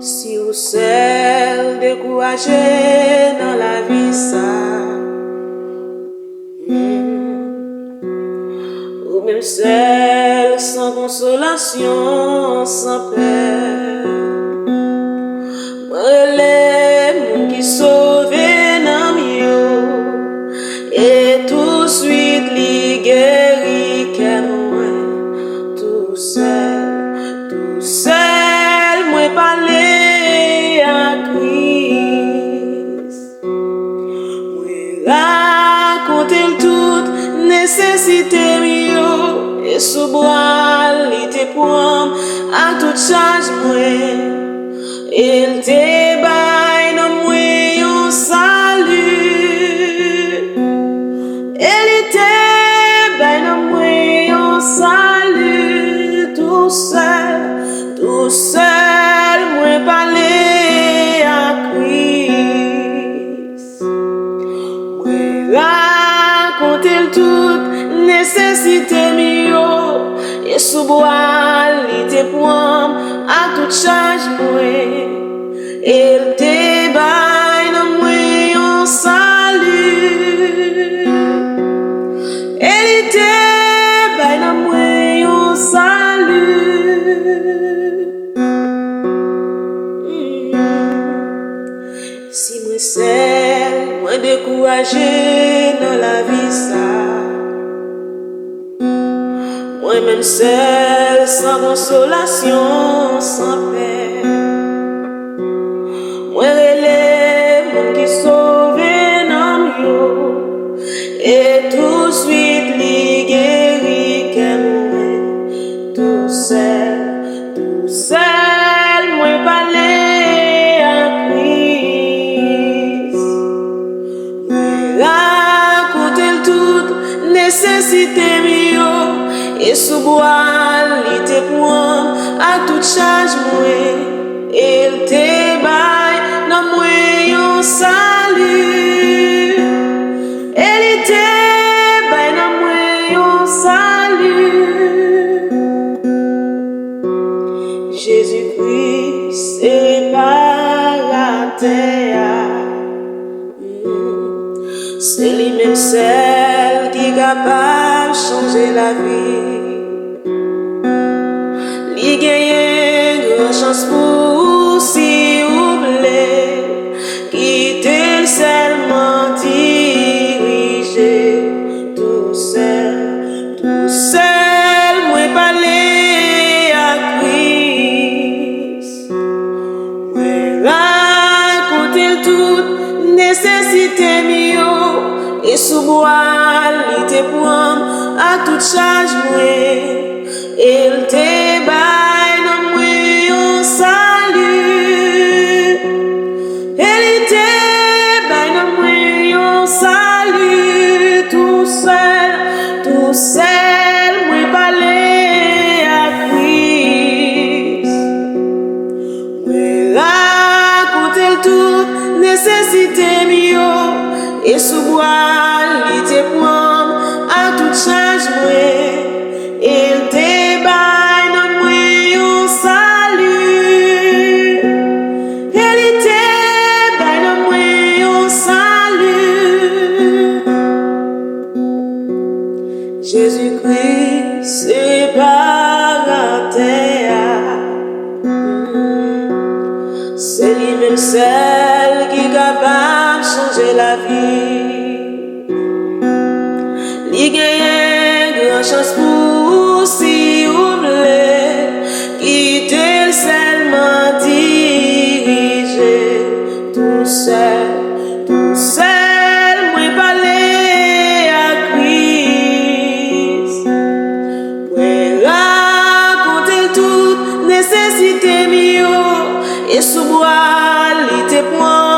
Si ou sel découragé dans la vie ça, ou même seul sans consolation, sans paix, moi les moun qui sauvé nan mieux et tout suite li guéri que moi tout seul moi parler à Christ, moi raconter toute nécessité mieux et sous bras li te prend à toute charge moi. Il te baille dans moi un salut. Il te baille dans moi un salut. Tout seul, moi parler à Christ. Moi raconter toute nécessité mieux et sous bois il te prend à toute charge moi. Il te baille dans moi un salut. Il te baille dans moi un salut. Si moi seul, moi découragé dans la vie ça, moi-même seul, sans consolation, sans paix, moi les moun qui sauvé nan mieux et tout suite li guéri que moi tout seul, moi parler à Christ, moi raconter toute nécessité mieux et sous bois li te prend à toute charge moi. Il te baille dans moi un salut. Il te baille dans moi un salut. Jésus-Christ réparateur, c'est lui-même seul qui est capable de changer la vie. Li gagne grand chance pour si vous voulez quitter seulement diriger tout seul, moi parler à Christ, moi raconter toute nécessité mieux et sous bois li te prend à toute charge moi. Il te baille dans moi un salut. Il te baille dans moi un salut. Tout seul, moi parler à Christ, moi raconter toute nécessité mieux et sous bois li te prend à toute charge moi. Il te baille dans moi un salut. Il te baille dans moi un salut. Jésus-Christ réparateur, c'est lui-même seul qui est capable de changer la vie. Li gagne grand chance pour si vous voulez quitter seulement diriger tout seul, moi parler à Christ, moi raconter toute nécessité mieux et sous bois li te prend